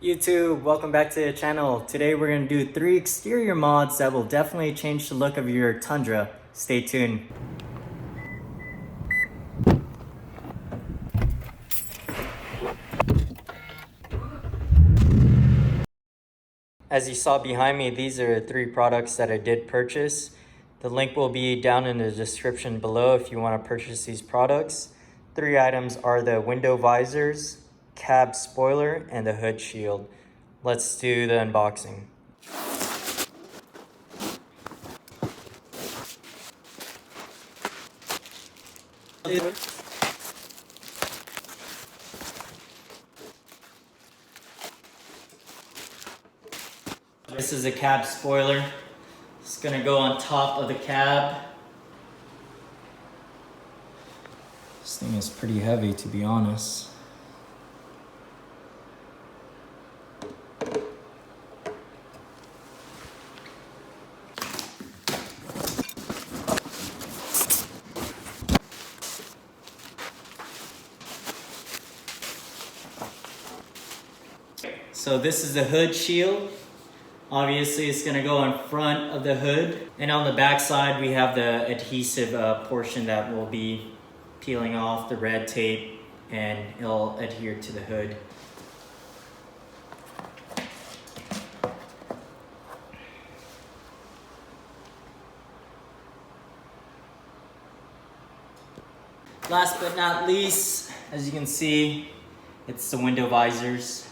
YouTube, welcome back to the channel. Today we're going to do 3 exterior mods that will definitely change the look of your Tundra. Stay tuned. As you saw behind me, these are 3 products that I did purchase. The link will be down in the description below if you want to purchase these products. 3 items are the window visors, cab spoiler, and the hood shield. Let's do the unboxing. This is a cab spoiler. It's gonna go on top of the cab. This thing is pretty heavy, to be honest. So this is the hood shield. Obviously it's gonna go in front of the hood. And on the back side we have the adhesive portion that will be peeling off the red tape and it'll adhere to the hood. Last but not least, as you can see, it's the window visors.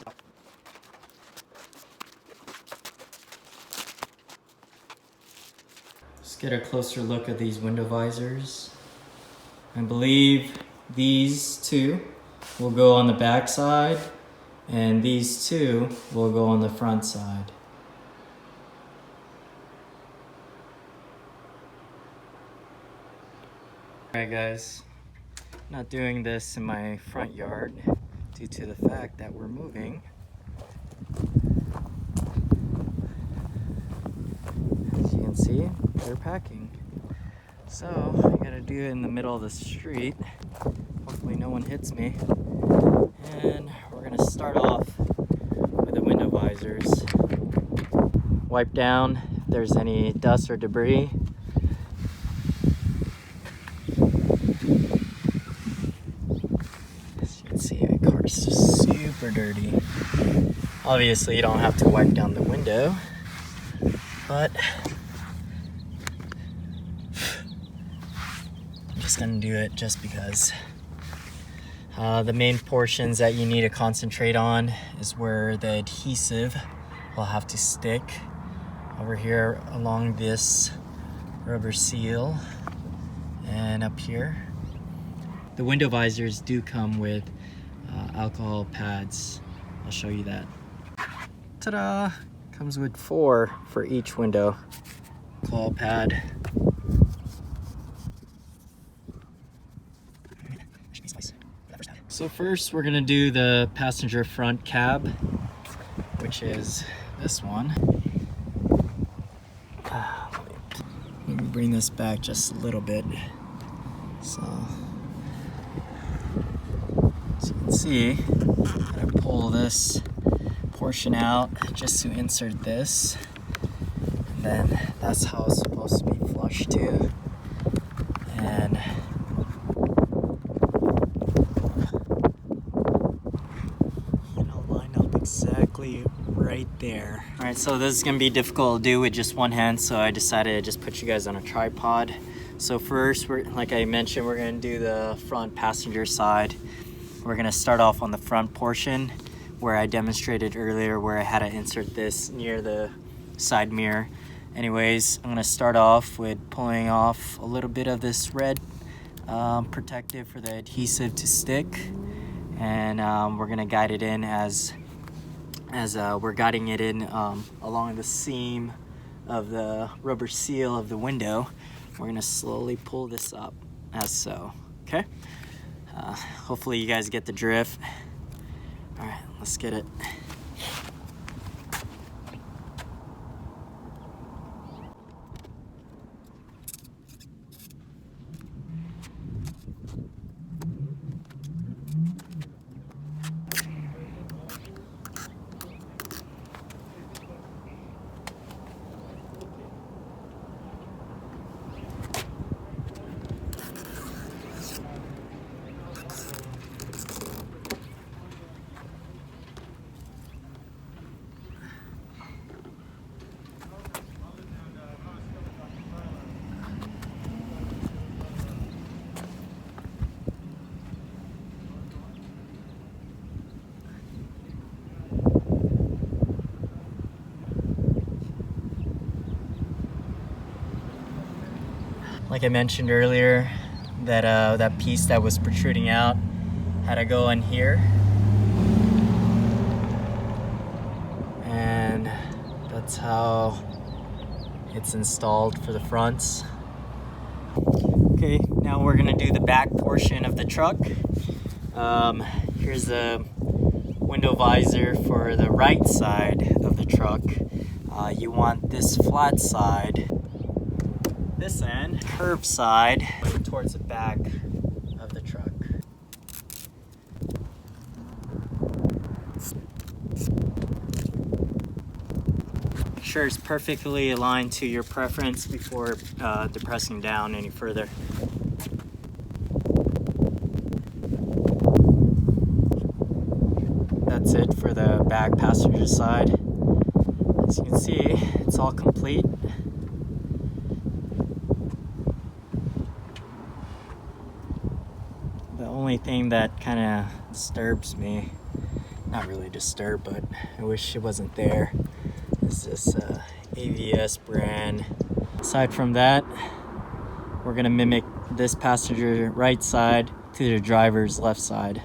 Let's get a closer look at these window visors. I believe these 2 will go on the back side and these 2 will go on the front side. Alright guys, not doing this in my front yard due to the fact that we're moving. As you can see, they're packing. So I gotta do it in the middle of the street. Hopefully no one hits me. And we're gonna start off with the window visors. Wipe down if there's any dust or debris. As you can see, my car's super dirty. Obviously you don't have to wipe down the window, but I'm just gonna do it just because. The main portions that you need to concentrate on is where the adhesive will have to stick over here along this rubber seal and up here. The window visors do come with alcohol pads. I'll show you that. Ta-da! Comes with 4 for each window. Claw pad. So first we're gonna do the passenger front cab, which is this one. Let me bring this back just a little bit. So as you can see, I pull this portion out just to insert this. And then that's how it's supposed to be flush too. And exactly right there. All right, so this is gonna be difficult to do with just one hand, so I decided to just put you guys on a tripod. So first, like I mentioned, we're gonna do the front passenger side. We're gonna start off on the front portion where I demonstrated earlier where I had to insert this near the side mirror. Anyways, I'm gonna start off with pulling off a little bit of this red protective for the adhesive to stick, and we're gonna guide it in as we're guiding it in along the seam of the rubber seal of the window. We're gonna slowly pull this up as so, okay? Hopefully you guys get the drift. All right, let's get it. like I mentioned earlier, that that piece that was protruding out had to go in here, and that's how it's installed for the fronts. Okay, now we're gonna do the back portion of the truck. Here's the window visor for the right side of the truck. You want this flat side, this end, curved side, towards the back of the truck. Make sure it's perfectly aligned to your preference before depressing down any further. That's it for the back passenger side. As you can see, it's all complete. The only thing that kind of disturbs me, not really disturbed, but I wish it wasn't there, is this AVS brand. Aside from that, we're gonna mimic this passenger right side to the driver's left side.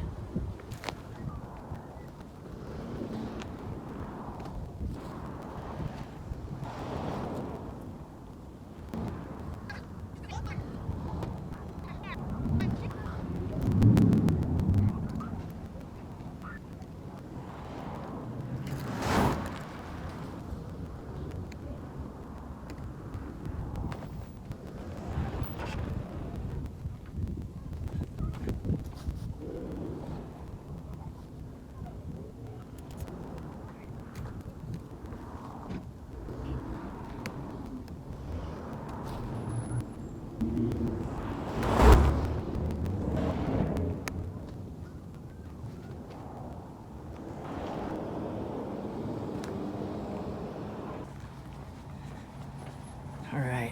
All right,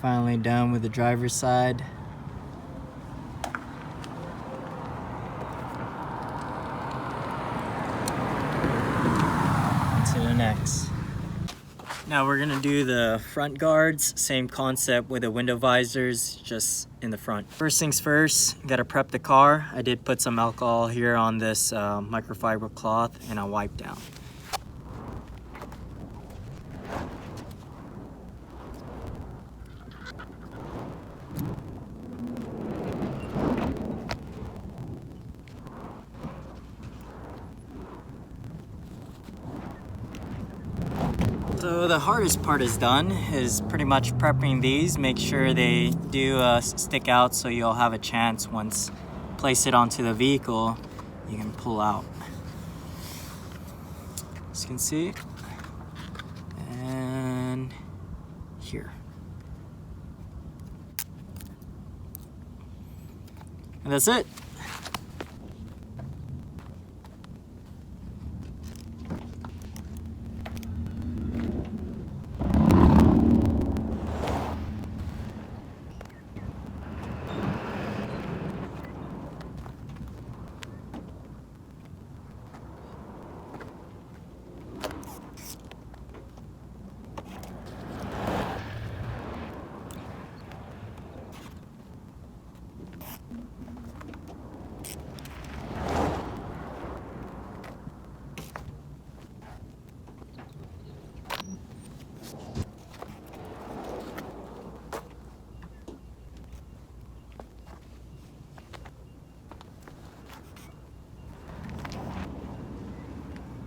finally done with the driver's side. To the next. Now we're gonna do the front guards, same concept with the window visors, just in the front. First things first, gotta prep the car. I did put some alcohol here on this microfiber cloth and I wiped down. So the hardest part is done, is pretty much prepping these. Make sure they do stick out so you'll have a chance once place it onto the vehicle, you can pull out. As you can see, and here. And that's it.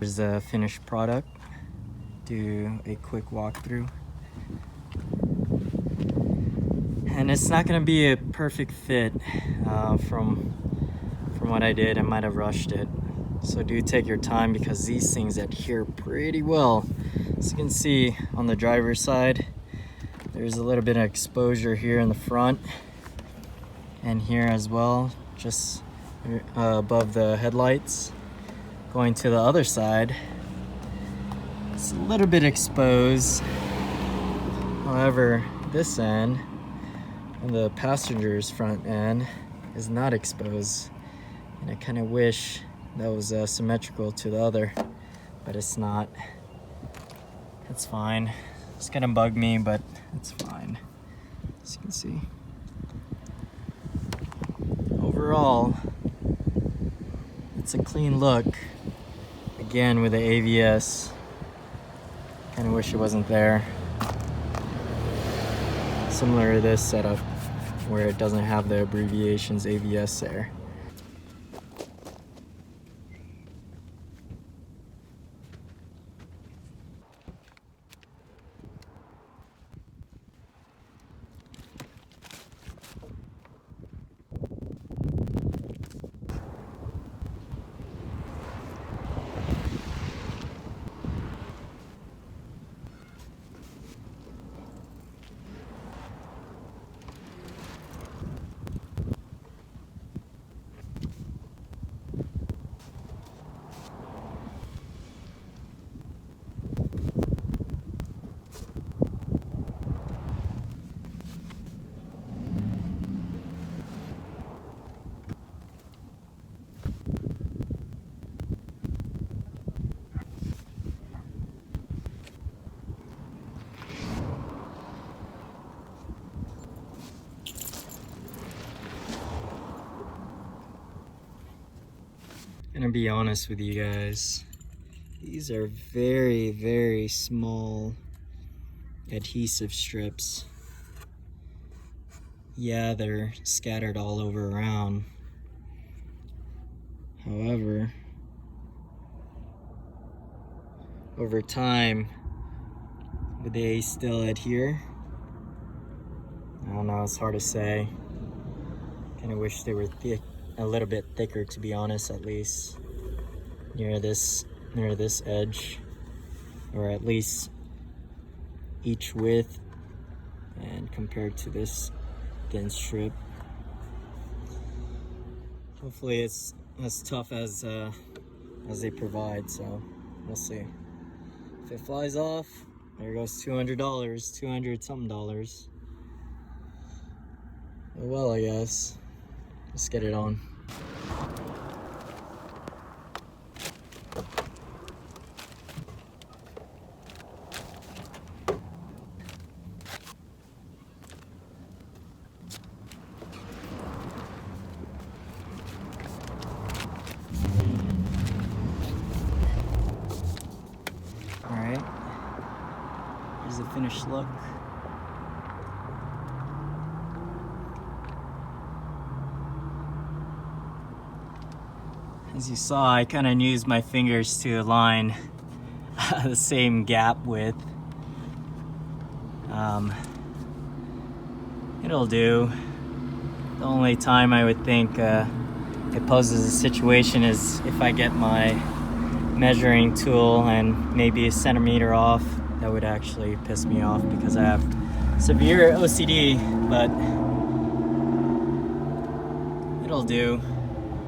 Here's the finished product. Do a quick walkthrough. And it's not gonna be a perfect fit from what I did. I might have rushed it. So do take your time because these things adhere pretty well. As you can see on the driver's side, there's a little bit of exposure here in the front and here as well, just above the headlights. Going to the other side, it's a little bit exposed. However, this end, on the passenger's front end, is not exposed. And I kind of wish that was symmetrical to the other, but it's not. It's fine. It's gonna bug me, but it's fine. as you can see. Overall, it's a clean look. Again with the AVS. Kind of wish it wasn't there. Similar to this setup where it doesn't have the abbreviations AVS there. I'm gonna be honest with you guys. These are very, very small adhesive strips. Yeah, they're scattered all around. However, over time, would they still adhere? I don't know, it's hard to say. Kinda wish they were thick, a little bit thicker, to be honest, at least near this edge, or at least each width, and compared to this thin strip. Hopefully it's as tough as they provide, so we'll see. If it flies off, there goes $200, $200 something dollars. Oh well, I guess. Let's get it on. All right, here's the finished look. As you saw, I kind of used my fingers to align the same gap width. It'll do. The only time I would think it poses a situation is if I get my measuring tool and maybe a centimeter off. That would actually piss me off because I have severe OCD, but it'll do.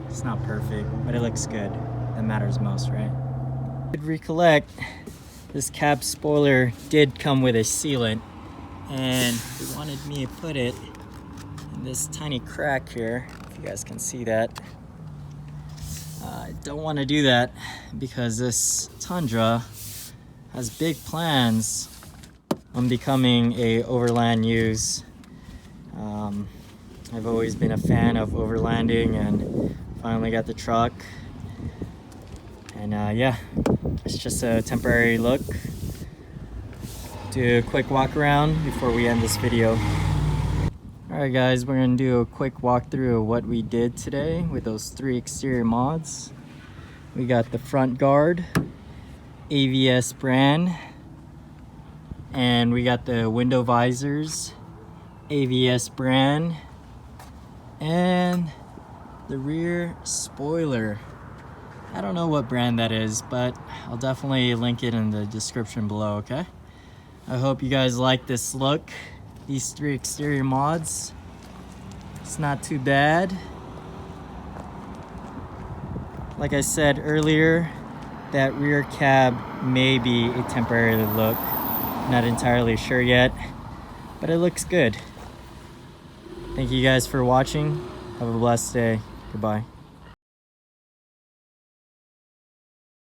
It's not perfect, but it looks good. That matters most, right? I did recollect, this cab spoiler did come with a sealant, and they wanted me to put it in this tiny crack here, if you guys can see that. I don't want to do that because this Tundra has big plans on becoming a overland use. I've always been a fan of overlanding, and finally got the truck, and yeah, it's just a temporary look. Do a quick walk around before we end this video. Alright guys, we're gonna do a quick walkthrough of what we did today with those 3 exterior mods. We got the front guard, AVS brand, and we got the window visors, AVS brand, and the rear spoiler. I don't know what brand that is, but I'll definitely link it in the description below, okay? I hope you guys like this look. These 3 exterior mods. It's not too bad. Like I said earlier, that rear cab may be a temporary look. Not entirely sure yet, but it looks good. Thank you guys for watching. Have a blessed day. Goodbye.